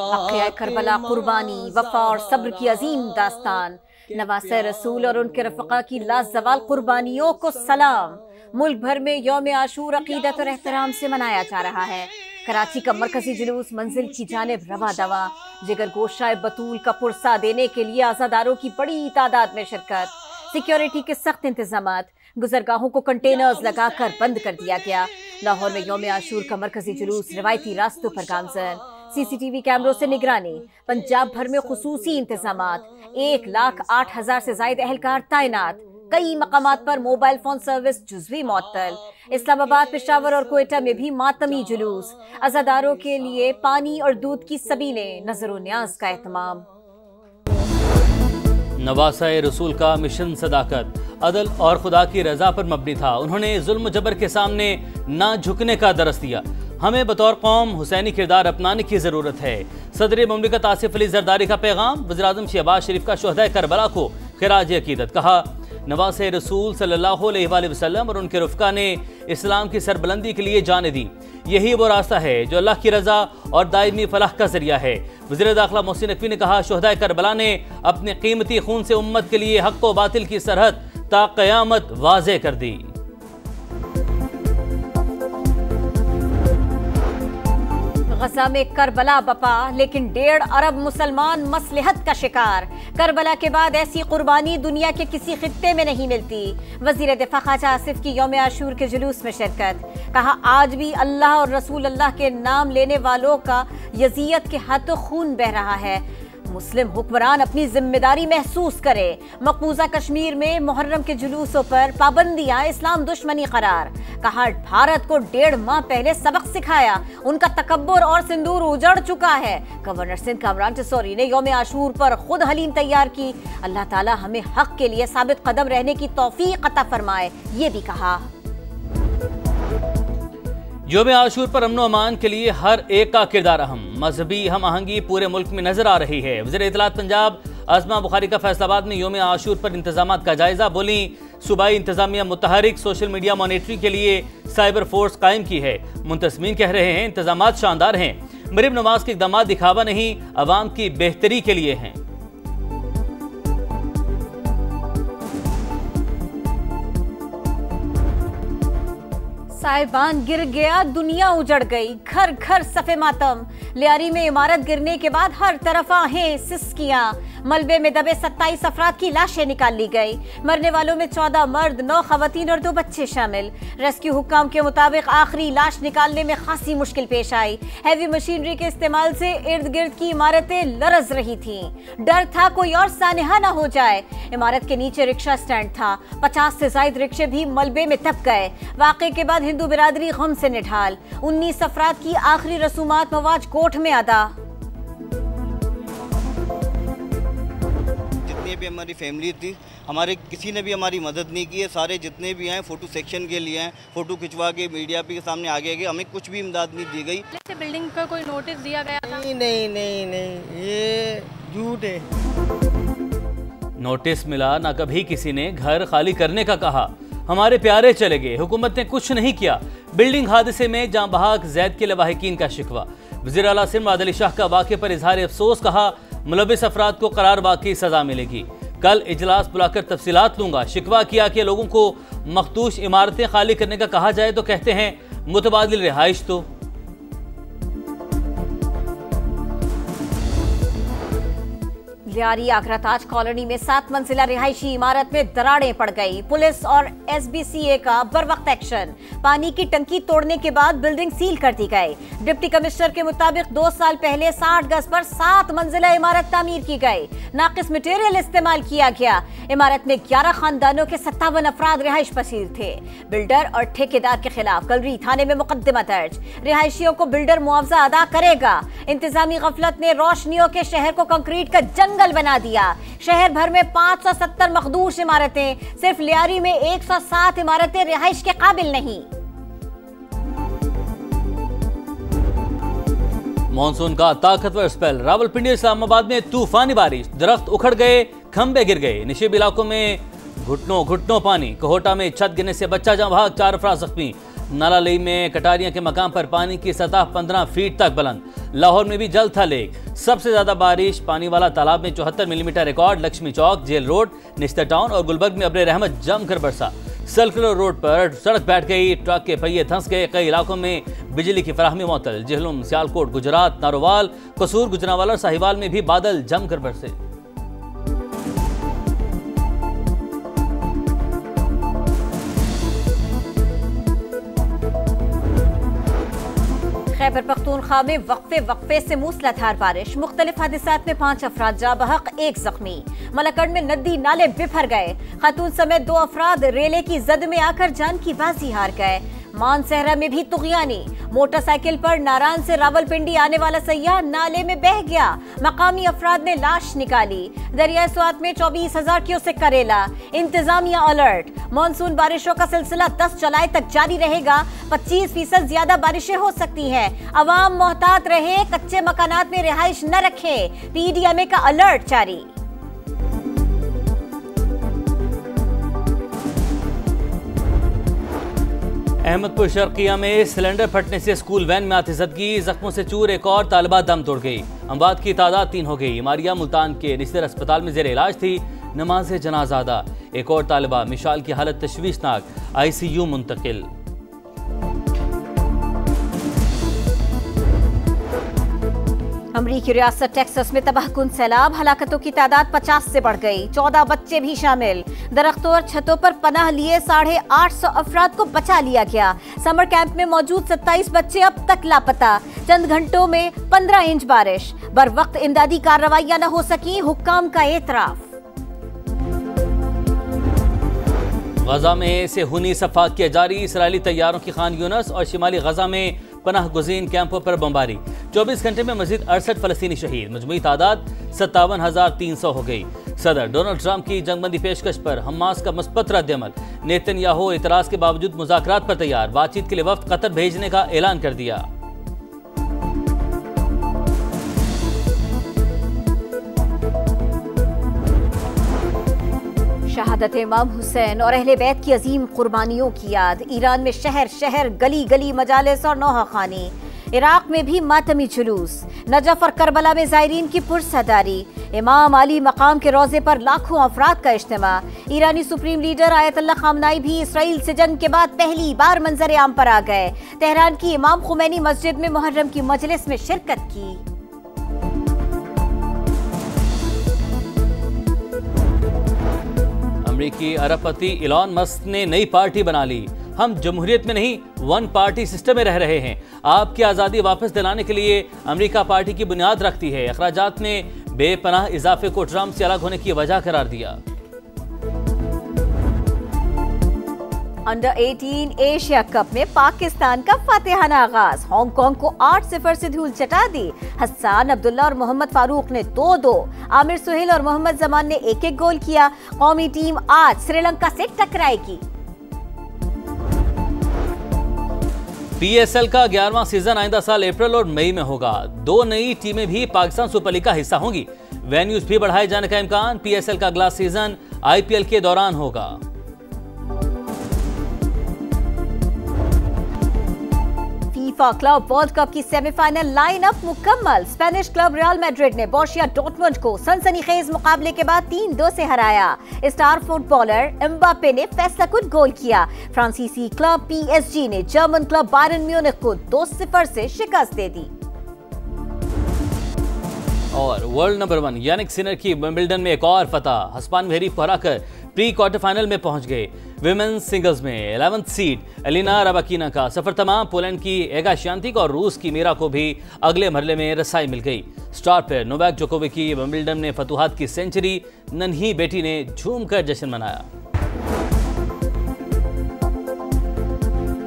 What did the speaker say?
वाक़या करबला कुर्बानी, वफा और सब्र की अजीम दास्तान। नवासे रसूल और उनके रफ़क़ा की लाजवाल कुर्बानियों को सलाम। मुल्क भर में यौम आशूर अक़ीदत और एहतराम से मनाया जा रहा है। कराची का मरकजी जुलूस मंजिल की जानिब रवा दवा। जिगर गोशाए बतूल का पुरसा देने के लिए आज़ादारों की बड़ी तादाद में शिरकत। सिक्योरिटी के सख्त इंतजामात। गुजरगाहों को कंटेनर्स लगाकर बंद कर दिया गया। लाहौर में यौम आशूर का मरकजी जुलूस रवायती रास्तों पर गामजन। CCTV कैमरों से निगरानी। पंजाब भर में खुसूसी इंतजामात। 1,08,000 से ज्यादा एहलकार तैनात। कई मकामात पर मोबाइल फोन सर्विस जुज़वी मुअत्तल। इस्लामाबाद, पेशावर और कोयटा में भी मातमी जुलूस। अज़ादारों के लिए पानी और दूध की सबीलें, नजर न्याज का एहतमाम। नवासा रसूल का मिशन सदाकत, अदल और खुदा की रजा पर मबनी था। उन्होंने जुल्म जबर के सामने ना झुकने का दरस दिया। हमें बतौर कौम हुसैनी किरदार अपनाने की ज़रूरत है। सदर मुमलिकत आसिफ अली जरदारी का पैगाम। वज़ीर-ए-आज़म शहबाज शरीफ का शुहदाए करबला को खिराज अकीदत। कहा, नवासे रसूल सल्लल्लाहु अलैहि वसल्लम और उनके रुफ़क़ा ने इस्लाम की सरबुलंदी के लिए जाने दी। यही वो रास्ता है जो अल्लाह की रज़ा और दायमी फलाह का ज़रिया है। वज़ीर दाखिला मोहसिन नकवी ने कहा, शुहदाए करबला ने अपने कीमती खून से उम्मत के लिए हक़ व बातिल की सरहद ता क़यामत वाज़े कर दी। गजा में करबला बपा, लेकिन 1.5 अरब मुसलमान मसलहत का शिकार। करबला के बाद ऐसी कुर्बानी दुनिया के किसी खित्ते में नहीं मिलती। वजीर दिफा ख्वाजा आसिफ की यौम आशूर के जुलूस में शिरकत। कहा, आज भी अल्लाह और रसूल अल्लाह के नाम लेने वालों का यजीयत के हाथों खून बह रहा है। मुस्लिम हुक्मरान अपनी जिम्मेदारी महसूस करे। मकबूजा कश्मीर में मुहर्रम के जुलूसों पर पाबंदियां इस्लाम दुश्मनी करार। कहा, भारत को 1.5 माह पहले सबक सिखाया। उनका तकब्बुर और सिंदूर उजड़ चुका है। गवर्नर सिंध कामरान टिसौरी ने यौम आशूर पर खुद हलीम तैयार की। अल्लाह ताला हमें हक के लिए साबित कदम रहने की तौफीक अता फरमाए, ये भी कहा। यौम आशूर पर अमन अमान के लिए हर एक का किरदार अहम। मजहबी हम आहंगी पूरे मुल्क में नजर आ रही है। वज़ीर इत्तलात पंजाब आज़मा बुखारी का फैसलाबाद में यौम आशूर पर इंतजामात का जायजा। बोली, सूबाई इंतजामिया मुतहरिक, सोशल मीडिया मॉनिटरिंग के लिए साइबर फोर्स कायम की है। मुंतज़मीन कह रहे हैं इंतजामात शानदार हैं। मरीब नमाज के इक़दाम दिखावा नहीं, अवाम की बेहतरी के लिए हैं। साहिबान गिर गया, दुनिया उजड़ गई, घर घर सफे मातम। लियारी में इमारत गिरने के बाद हर तरफ आहें, सिसकियां। मलबे में दबे 27 अफराद की लाशें निकाल ली गई। मरने वालों में 14 मर्द, 9 खवातीन और 2 बच्चे शामिल। रेस्क्यू हुक्काम के मुताबिक आखिरी लाश निकालने में खासी मुश्किल पेश आई। हैवी मशीनरी के इस्तेमाल से इर्द गिर्द की इमारतें लरज रही थीं। डर था कोई और सानहा न हो जाए। इमारत के नीचे रिक्शा स्टैंड था। 50 से ज्यादा रिक्शे भी मलबे में दब गए। वाक़े के बाद हिंदू बिरादरी गम से निढाल। 19 अफराद की आखिरी रसूमात मवाज कोर्ट में अदा। जितनी भी हमारी फैमिली थी, हमारे किसी ने भी हमारी मदद नहीं की है। सारे जितने भी हैं फोटो सेक्शन के लिए हैं, फोटो खिंचवा के मीडिया के सामने आगे गए, हमें कुछ भी इमदाद नहीं दी गई। बिल्डिंग का कोई नोटिस दिया गया था? नहीं, ये झूठ है। नोटिस मिला ना, कभी किसी ने घर खाली करने का कहा। हमारे प्यारे चले गए, हुकूमत ने कुछ नहीं किया। बिल्डिंग हादसे में जाँ बहाक जैद के लवाहिकीन का शिकवा। वज़ीर आला सिंध मुआद अली शाह का वाक़े पर इजहार अफसोस। कहा, मुलविस अफराद को करार वाक़ई सज़ा मिलेगी। कल इजलास बुलाकर तफसीलात लूँगा। शिकवा किया कि लोगों को मखदूश इमारतें खाली करने का कहा जाए तो कहते हैं मुतबादिल रिहाइश। तो लियारी आगरा ताज कॉलोनी में 7 मंजिला रिहायशी इमारत में दरारें पड़ गई। पुलिस और SBCA का बरवक्त एक्शन। पानी की टंकी तोड़ने के बाद बिल्डिंग सील कर दी गई। डिप्टी कमिश्नर के मुताबिक 2 साल पहले 60 गज पर 7 मंजिला इमारत तामीर की गई। नाकिस मटेरियल इस्तेमाल किया गया। इमारत में 11 खानदानों के 57 अफराद रिहाइश पसीर थे। बिल्डर और ठेकेदार के खिलाफ कलरी थाने में मुकदमा दर्ज। रिहायशियों को बिल्डर मुआवजा अदा करेगा। इंतजामी गफलत ने रोशनियों के शहर को कंक्रीट का जंगल बना दिया। शहर भर में 570 मखदूश इमारतें, सिर्फ लियारी में 107 इमारतें रिहाइश के काबिल नहीं। मॉनसून का ताकतवर स्पेल। रावलपिंडी इस्लामाबाद में तूफानी बारिश, दरख्त उखड़ गए, खंबे गिर गए। निशिब इलाकों में घुटनों घुटनों पानी। कोहोटा में छत गिरने से बच्चा जाँ बहाक, 4 अफराद जख्मी। नाला लेक में कटारिया के मकाम पर पानी की सतह 15 फीट तक बुलंद। लाहौर में भी जल था लेक। सबसे ज्यादा बारिश पानी वाला तालाब में 74 मिलीमीटर रिकॉर्ड। लक्ष्मी चौक, जेल रोड, निश्तर टाउन और गुलबर्ग में अब्रे रहमत जमकर बरसा। सर्कुलर रोड पर सड़क बैठ गई, ट्रक के पहिए धंस गए। कई इलाकों में बिजली की फराहमी मुअत्तल। जहलुम, सियालकोट, गुजरात, नारोवाल, कसूर, गुजरांवाला और साहिवाल में भी बादल जमकर बरसे। खैबर पख्तूनख्वा में वक्फे से मूसलाधार बारिश। मुख्तलिफ हादिसात में 5 अफराद जा बहक, 1 जख्मी। मलकड़ में नदी नाले बिफर गए। खातून समेत 2 अफराद रेले की जद में आकर जान की बाजी हार गए। मानसहरा में भी तुगयानी। मोटरसाइकिल पर नारायण से रावलपिंडी आने वाला सैयाह नाले में बह गया। मकामी अफराद ने लाश निकाली। दरियाए स्वात में 24,000 क्यूसेक करेला। इंतजामिया अलर्ट। मानसून बारिशों का सिलसिला 10 जुलाई तक जारी रहेगा। 25% ज्यादा बारिशें हो सकती हैं। अवाम मोहतात रहे, कच्चे मकानात में रिहाइश न रखें। PDMA का अलर्ट जारी। अहमदपुर शर्किया में सिलेंडर फटने से स्कूल वैन में आतिशदगी। जख्मों से चूर एक और तालिबा दम तोड़ गई। अमवात की तादाद 3 हो गई। मारिया मुल्तान के निश्तर अस्पताल में जेर इलाज थी। नमाज जनाजा अदा। एक और तालिबा मिशाल की हालत तशवीशनाक, ICU मुंतकिल। अमरीकी रियासत टेक्सास में तबाहकुन सैलाब। हलाकतों की तादाद 50 से बढ़ गई। 14 बच्चे भी शामिल। दरख्तों और छतों पर पनाह लिए 850 अफराद को बचा लिया गया। समर कैंप में मौजूद 27 बच्चे अब तक लापता। चंद घंटों में 15 इंच बारिश। बर वक्त इमदादी कार्रवाइयां न हो सकी, हुक्काम का एतराफ। गजा में सेहूनी सफाक किया जारी। इसराइली तैयारों की खान यूनस और शिमाली गजा में पनाह गुज़ीन कैंपों पर बमबारी। 24 घंटे में मजीद 68 फलस्तीनी शहीद। मजमूई तादाद 57,300 हो गई। सदर डोनाल्ड ट्रंप की जंगबंदी पेशकश पर हमास का मुस्बत रद्द-ए-अमल। नेतन्याहू इतराज के बावजूद मुज़ाकरात पर तैयार। बातचीत के लिए वफ्द कतर भेजने का ऐलान कर दिया। शहादत इमाम हुसैन और अहले बैत की अजीम कुर्बानियों की याद। ईरान में शहर शहर, गली गली मजालिस और नौहाखानी। इराक में भी मातमी जुलूस। नजफ और करबला में ज़ायरीन की पुरसदारी। इमाम अली मकाम के रोजे पर लाखों अफराद का इज्तिमा। ईरानी सुप्रीम लीडर आयतुल्लाह खामनाई भी इसराइल से जंग के बाद पहली बार मंजर आम पर आ गए। तेहरान की इमाम खुमैनी मस्जिद में मुहर्रम की मजलिस में शिरकत की। अमरीकी अरबपति इलॉन मस्क ने नई पार्टी बना ली। हम जमहूरियत में नहीं, 1 पार्टी सिस्टम में रह रहे हैं। आपकी आज़ादी वापस दिलाने के लिए अमेरिका पार्टी की बुनियाद रखती है। अखराजात में बेपनाह इजाफे को ट्रंप से अलग होने की वजह करार दिया। अंडर 18 एशिया कप में पाकिस्तान का फातिहाना आगाज। हांगकांग को 8-0 से धूल चटा दी। हसन अब्दुल्ला और मोहम्मद फारूक ने 2-2। आमिर सुहेल और मोहम्मद जमान ने 1-1 गोल किया। कौमी टीम आज श्रीलंका से टकराएगी। PSL का 11वां सीजन आइंदा साल अप्रैल और मई में होगा। 2 नई टीमें भी पाकिस्तान सुपर लीग का हिस्सा होंगी। वेन्यूज भी बढ़ाए जाने का इम्कान। PSL का अगला सीजन IPL के दौरान होगा। फीफा क्लब वर्ल्ड कप की सेमीफाइनल लाइनअप मुकम्मल। स्पेनिश क्लब रियल मैड्रिड ने बोर्सिया डॉर्टमुंड को सनसनीखेज मुकाबले के बाद 3-2 से हराया। स्टार फुटबॉलर एम्बापे ने फैसलाकुन गोल किया। फ्रांसीसी क्लब PSG ने जर्मन क्लब बायरन म्यूनिख को 2-0 से शिकस्त दे दी। और वर्ल्ड नंबर 1 यानिक सिनर की विंबलडन में एक और फतह। हस्पान भेरी को हराकर प्री क्वार्टर फाइनल में पहुंच गए। विमेंस सिंगल्स में 11th सीड एलिना रबाकीना का सफर तमाम। पोलैंड की एगा श्यान्तिक और रूस की मीरा को भी अगले मरले में रसाई मिल गई। स्टार प्लेयर नोवाक जोकोविक की विंबलडन में फतुहात की सेंचुरी। नन्ही बेटी ने झूमकर जश्न मनाया।